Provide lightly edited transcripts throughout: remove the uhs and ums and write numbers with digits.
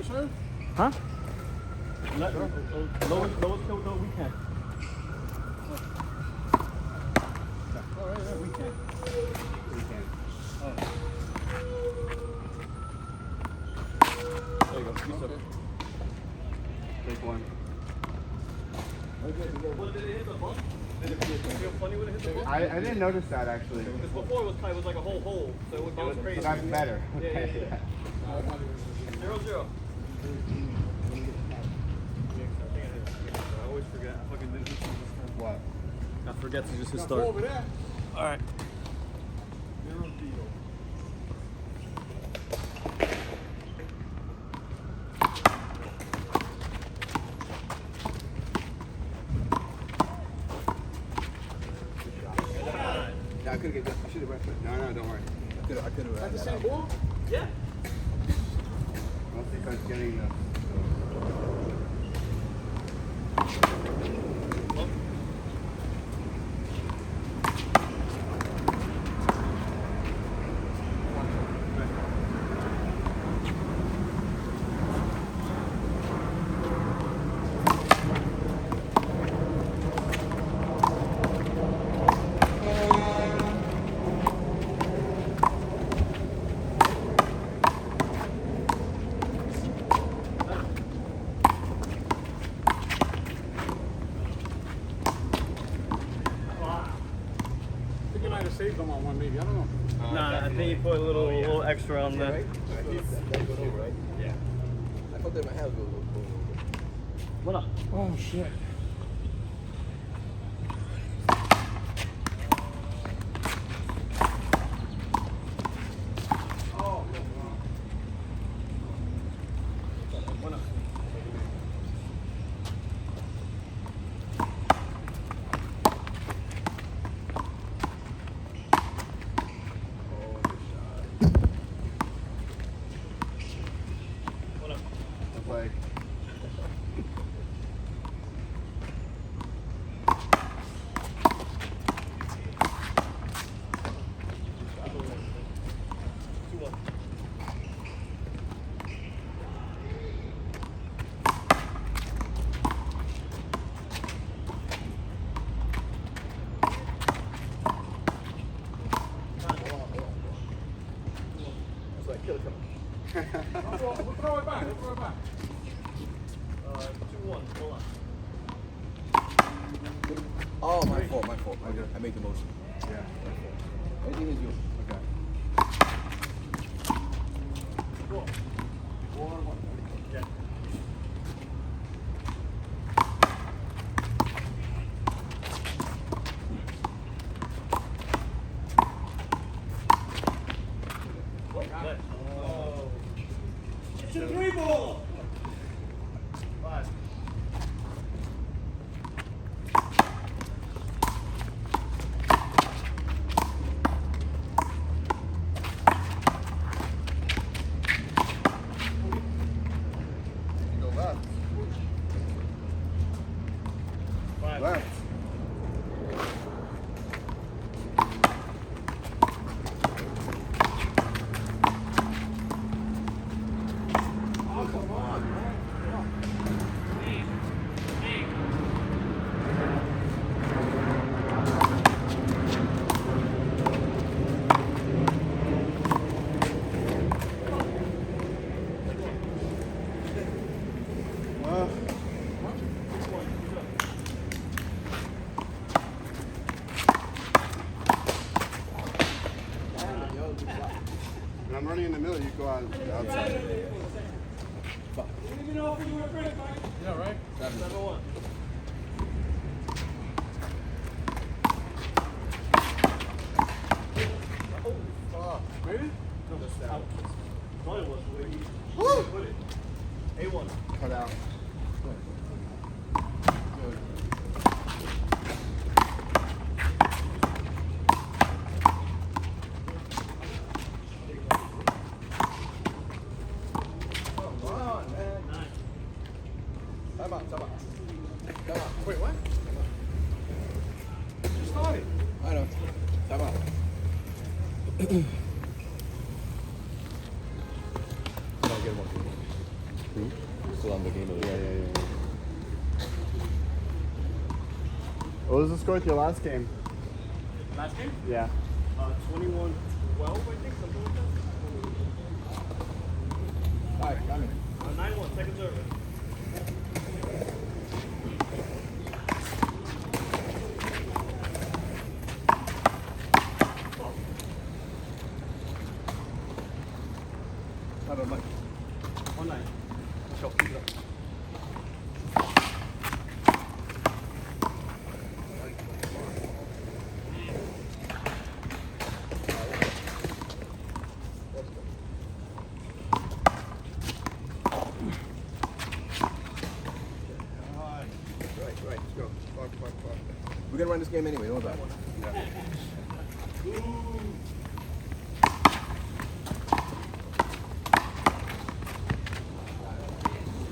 Huh? Lowest tilt though, we can. Oh, yeah, we can. We can. Oh. There you go. Okay. Take one. What, did it hit the bump? Did it feel funny when it hit the bump? I didn't notice that actually. Because before it was kind of, like a whole hole, so it would bounce crazy. So that's better. Yeah. 0-0. I always forget. I fucking didn't just What? I forget to just hit start. Over there. All right. 0-0. Yeah, I could get. I should have went for it. No, don't worry. I could have. Is that the same ball? Yeah. I'll think I was getting the. I think you might have saved them on one, maybe. I don't know. Nah, I think you put a little extra on there. Yeah. I thought they might have a little. What up? Oh, shit. Like. We'll throw it back. We'll throw it back. 2-1. Hold on. Oh, my fault. I made the motion. Yeah. Everything is you. Okay. Yeah. It's a 3-ball. 5. You go left. 5. Left. Oh, come on, man. When I'm running in the middle, you go out outside. Yeah, right? 7-1. Made it? No, that's out. Thought it was the way he put it. A1. Cut out. Time out. Wait, what? You started. I know. Time out. I'll get one. Still on the game. Yeah. What was the score at your last game? Last game? Yeah. 21-12, I think, something like that. Alright, got me. 9-1, second serve. Not on much. 1-9. Let's go. Keep it up. Right. Let's go. Fuck. We're gonna run this game anyway. Don't worry about it.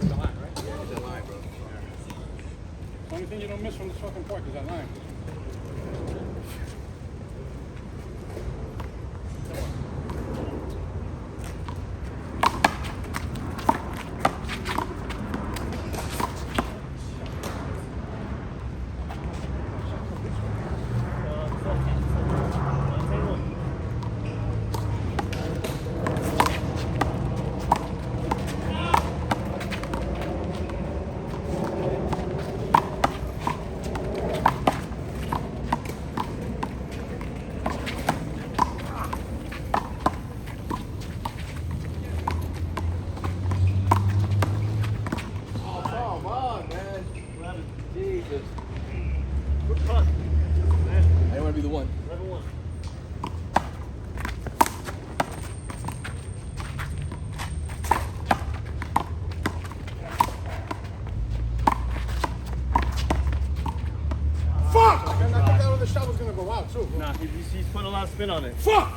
The line, right? It's that line, bro. The only thing you don't miss from this fucking park is that line. Come on, man. Jesus. Good punt. I don't want to be the one. 11-1. Fuck! And I thought that other shot was gonna go out too. Nah, he's putting a lot of spin on it. Fuck!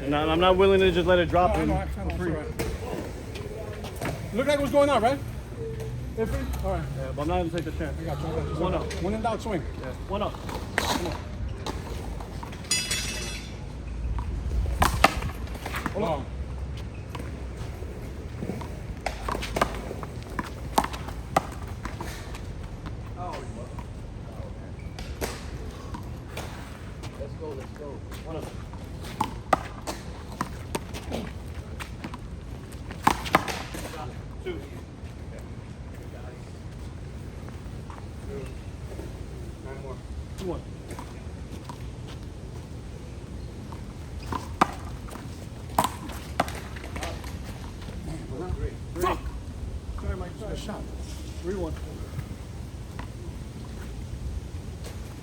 And I'm not willing to just let it drop I in. know, I know, it's all right. Looked like it was going out, right? Iffy? All right. Yeah, but I'm not gonna take the chance. I got you. One up. When in doubt, swing. One up. Hold on. Let's go. One up. Two. 9 more. 2-1. Fuck! Sorry, Mike. Sorry, shot. 3-1.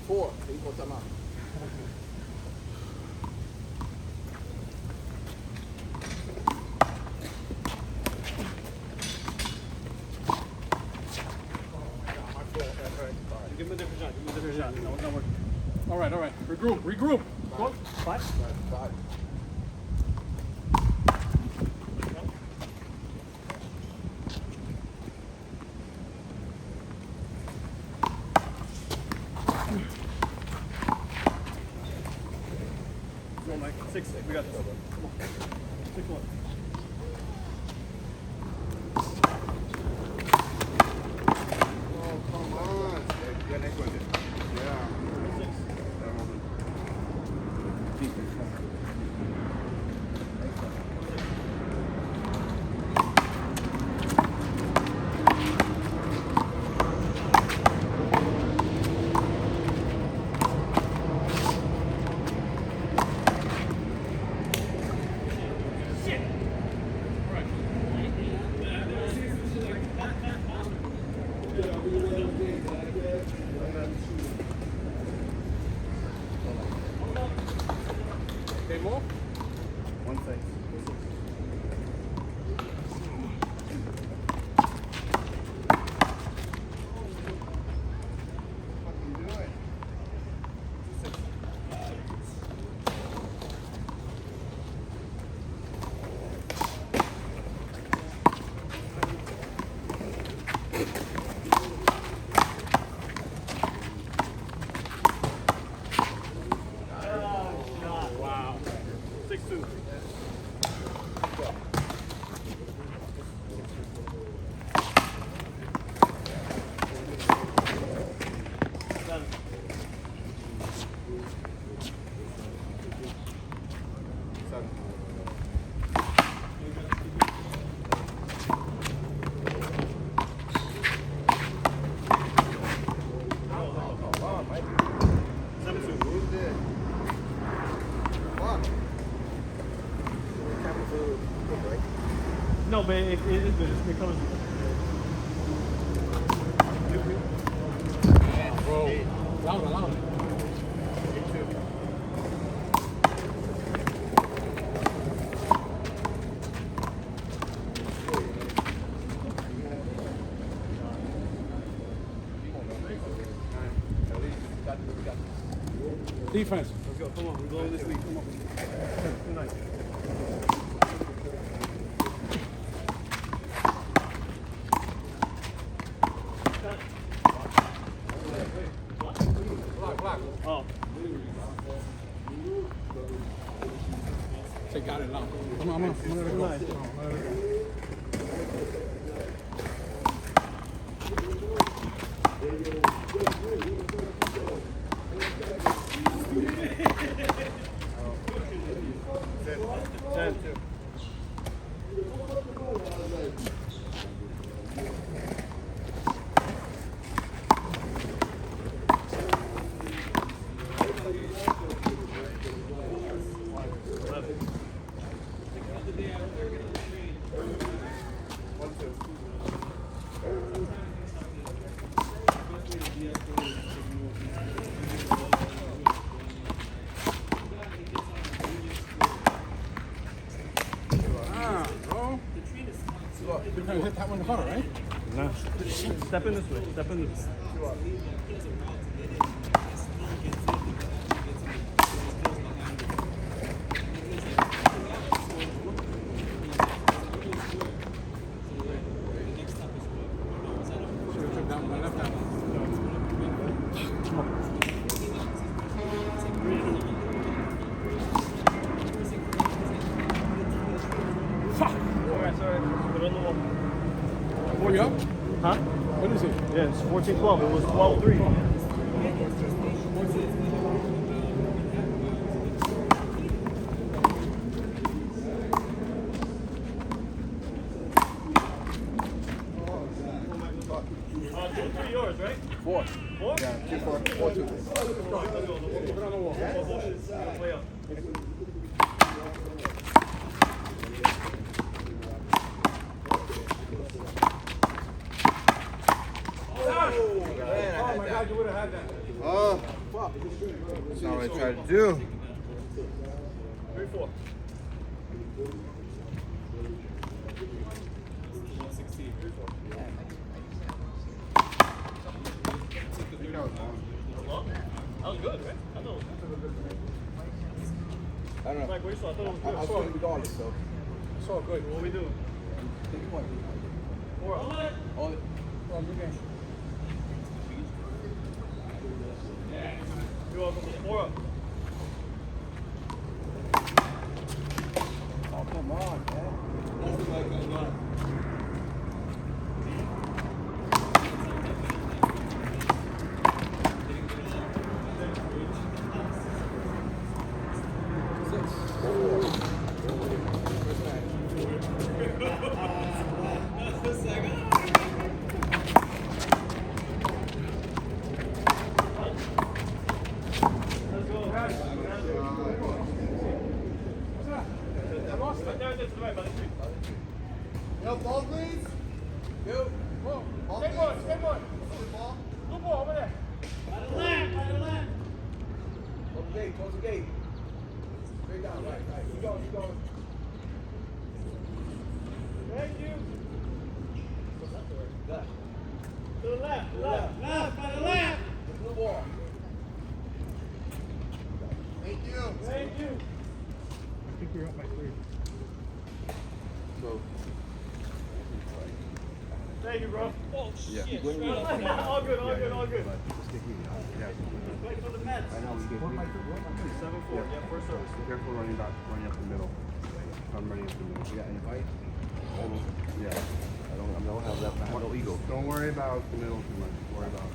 4. Equal time out. Give him a different shot. Give him a different shot. No, it's not working. All right. Regroup. What? 5? 5. Come on, Mike. 6. We got this. Come on. 6-1. Oh, come on. Yeah, next one. Yeah. 6. know, but it is good. It covers. Bro, loud. Defense. Let's go. Come on. We're going this week. Come on. Good night. Block. Oh. Say got it loud. Come on. Let it go. Nice. Come on, let it go. Ten. Ah, bro. You're gonna hit that one harder, right? Nah. Step in this way. Step in this way. Should have took that one, left that one. Come on. Fuck. Alright, sorry. Put it on the wall. Are you up? Huh? What is it? Yeah, it's 14-12. It was 12-3. Two, three yours, right? 4. Four? Yeah, 2, 4, 4, 2. Put it on the wall. Oh, bullshit. Play up. Oh my God, you would have had that. Oh, that's not what I tried to do. 3-4. That was good, right? I thought it was good. I don't know. Like, what you saw? I thought it was I good. was going regardless, so. It's all good. What we doing? Take a point. Four up. Only. Well, good game. You're welcome. Four up. Oh, come on, man. Let's go. Right there, to the right, by the tree. Yo, ball, please. Yo. Ball, Skateboard. Blue ball over there. Close the gate, close the gate. Straight down, right. Keep going, keep going. Thank you. Left. To the left. By the left. The blue ball. Thank you. Thank you. I think we're up by 3. So, Thank you, bro. Oh, yeah. shit. All good. Yeah. Wait for the Mets. I know we get 7-4. Yeah, first service. careful running up the middle. I'm running up the middle. You got any fight? Yeah. I don't have that. I have no ego. Don't worry about the middle too much. Worry about.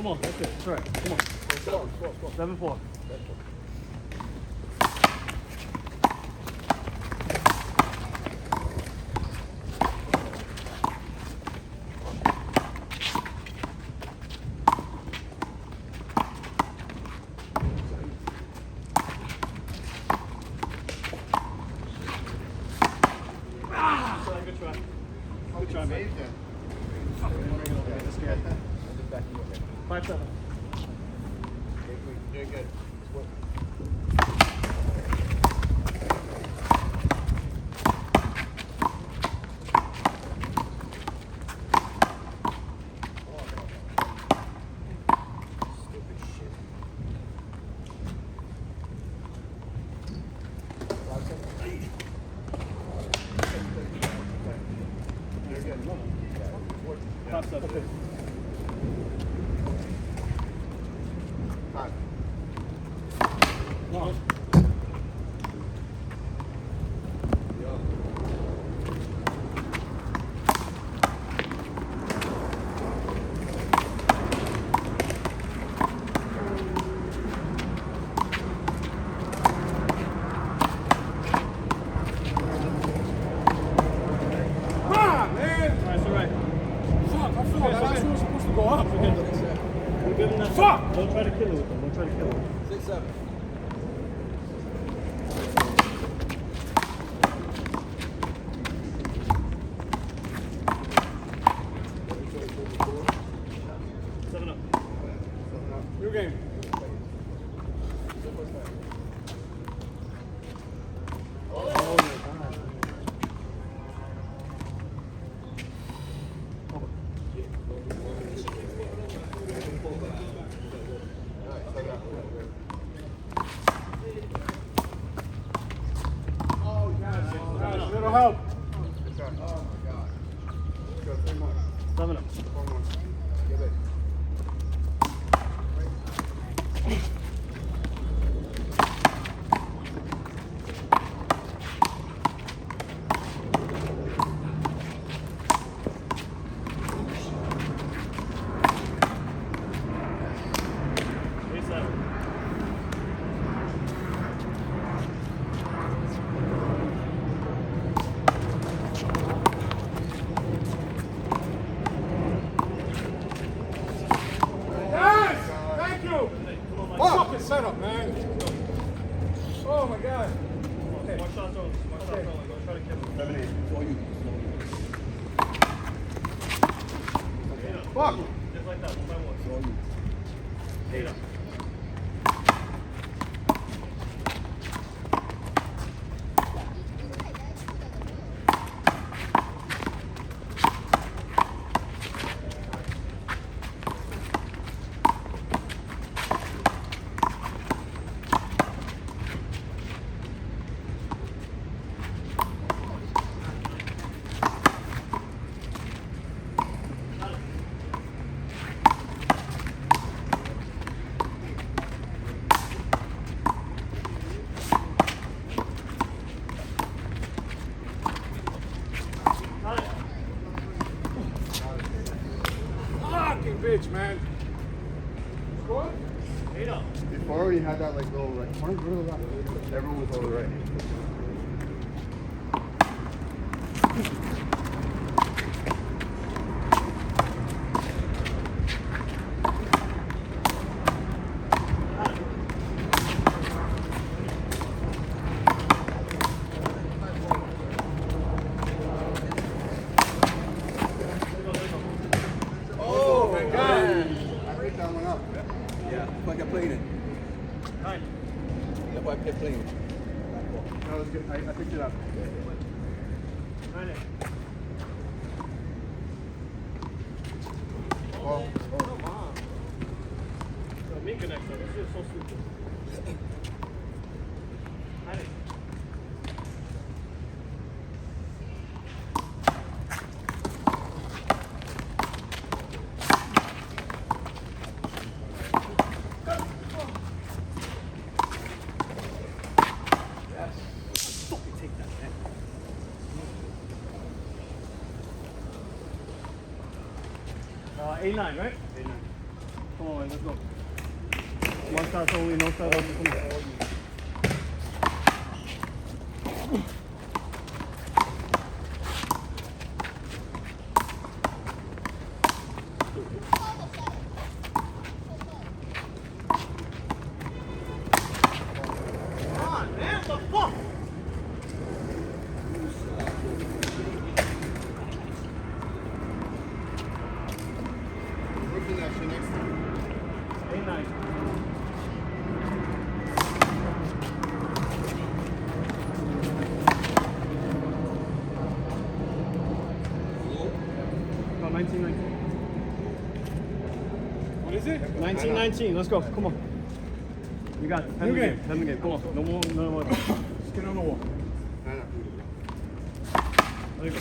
Come on, that's it. That's right. Come on. Score, score, score. 7-4. Good try. Good try, mate. Saved him. Just back you up, man. 5-7. Doing good. Just work. Stupid shit. 5 seconds. You're good. Yeah, work. 5-7. Time. One. Ah, man! That's all right. Fuck, I feel like that was supposed to go up. We're good enough. Fuck! Don't try to kill it with them. Don't try to kill it. 6, 7. Seven up. New game. Little help. Good try. Oh my God. Go 3 more. 7 up. 4 more. Get it. Eight, 7. Yes! Thank you! Come on, Mike. Fucking setup, man. Oh my God. One shot only. One shot only. Don't try to kill it. 7, 8. It's all you. Eight up. Fuck! Just like that. One by one. It's all you. 8 up. Fucking bitch, man. Score? 8 up. Before we had that like little right corner, everyone was over right. Oh, my God. I picked that one up. Yeah, it's like I played it. 9. That's why I kept playing it. That was good. I picked it up. 9 8. Well, Come on. Mika next time. This is so stupid. 9 8. Fucking take that, man. A9, right? A9. Come on, man, let's go. One shot only, no shot only. Come on. Working that shit next time. Ain't nice. No, 1919. What is it? 1919. Let's go. Come on. You got it. End the Okay. game. End the game. Come on. No more. No more. Let's get on the wall. Nah, nah. There you go.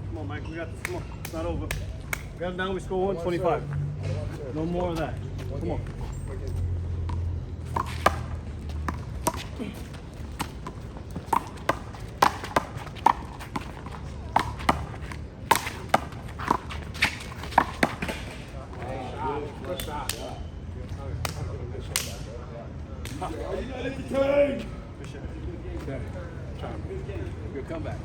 Come on, Mike. We got this. Come on. It's not over. We got it down. We score 125. No more of that. Come on. Good shot. Good comeback.